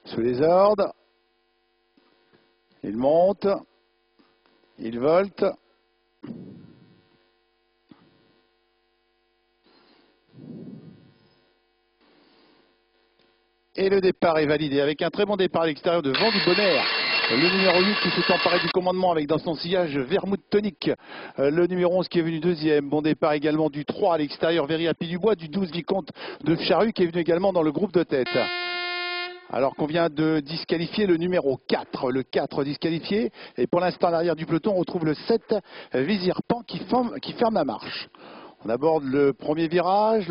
sous les ordres. Il monte. Il volte. Et le départ est validé avec un très bon départ à l'extérieur de Vent du Bonheur. Le numéro 8 qui s'est emparé du commandement avec dans son sillage Vermouth Tonic. Le numéro 11 qui est venu deuxième. Bon départ également du 3 à l'extérieur, Very Happy Dubois, du 12 Vicomte de Charrue qui est venu également dans le groupe de tête. Alors qu'on vient de disqualifier le numéro 4, le 4 disqualifié. Et pour l'instant à l'arrière du peloton, on retrouve le 7 Vizir Pan qui ferme la marche. On aborde le premier virage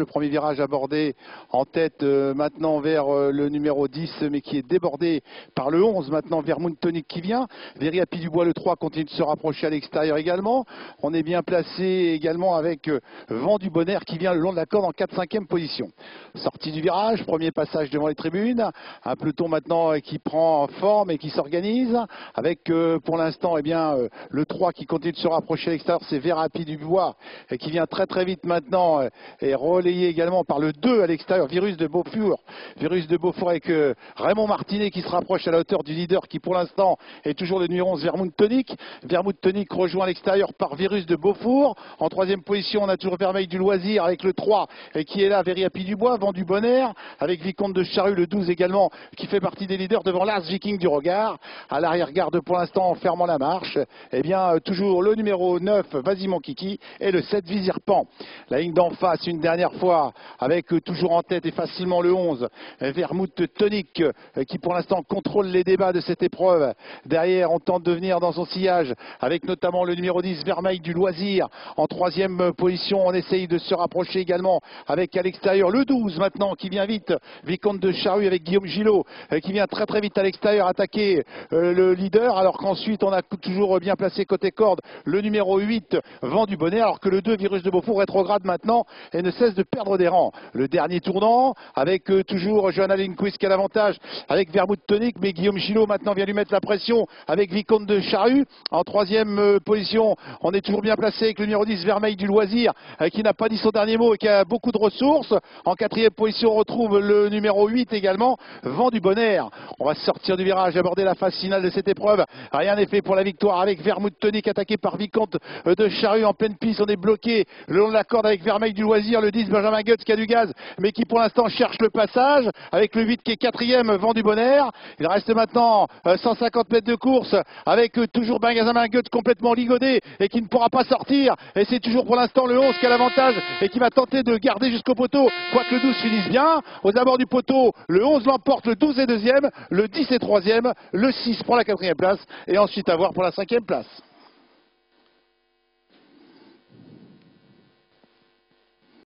abordé en tête maintenant vers le numéro 10, mais qui est débordé par le 11 maintenant, Vermouth Tonic qui vient. Very Happy Dubois, le 3, continue de se rapprocher à l'extérieur également. On est bien placé également avec Vent du Bonheur qui vient le long de la corde en 4-5e position. Sortie du virage, premier passage devant les tribunes, un peloton maintenant qui prend forme et qui s'organise, avec pour l'instant le 3 qui continue de se rapprocher à l'extérieur, c'est Very Happy Dubois qui vient très vite maintenant et relayé également par le 2 à l'extérieur, Virus de Beaufort. Virus de Beaufort avec Raymond Martinet qui se rapproche à la hauteur du leader qui pour l'instant est toujours le numéro 11 Vermouth Tonic. Vermouth Tonic rejoint à l'extérieur par Virus de Beaufort. En 3e position, on a toujours Vermeil du Loisir avec le 3 qui est là, Very Happy Dubois, Vent du Bonheur avec Vicomte de Charrue, le 12 également qui fait partie des leaders devant Lars Viking du Regard. À l'arrière-garde pour l'instant en fermant la marche, toujours le numéro 9 Vas-y mon kiki et le 7 Vizir Pan. La ligne d'en face une dernière fois avec toujours en tête et facilement le 11 Vermouth Tonic qui pour l'instant contrôle les débats de cette épreuve. Derrière on tente de venir dans son sillage avec notamment le numéro 10 Vermeil du Loisir. En 3e position on essaye de se rapprocher également avec à l'extérieur le 12 maintenant qui vient vite, Vicomte de Charrue avec Guillaume Gillot qui vient très vite à l'extérieur attaquer le leader, alors qu'ensuite on a toujours bien placé côté corde le numéro 8 Vent du Bonheur, alors que le 2 Virus de Beaufort rétrograde maintenant et ne cesse de perdre des rangs. Le dernier tournant avec toujours Johanna Lindquist qui a l'avantage avec Vermouth Tonic, mais Guillaume Gillot maintenant vient lui mettre la pression avec Vicomte de Charrue. En 3e position, on est toujours bien placé avec le numéro 10 Vermeil du Loisir qui n'a pas dit son dernier mot et qui a beaucoup de ressources. En 4e position, on retrouve le numéro 8 également, Vent du Bonheur. On va sortir du virage, aborder la phase finale de cette épreuve. Rien n'est fait pour la victoire avec Vermouth Tonic attaqué par Vicomte de Charrue en pleine piste. On est bloqué le long de la corde avec Vermeil du Loisir, le 10 Benjamin Goetz qui a du gaz mais qui pour l'instant cherche le passage avec le 8 qui est 4e Vent du Bonheur. Il reste maintenant 150 mètres de course avec toujours Benjamin Goetz complètement ligodé et qui ne pourra pas sortir, et c'est toujours pour l'instant le 11 qui a l'avantage et qui va tenter de garder jusqu'au poteau, quoique le 12 finisse bien. Aux abords du poteau, le 11 l'emporte, le 12 est 2e, le 10 est 3e, le 6 prend la 4e place et ensuite à voir pour la 5e place.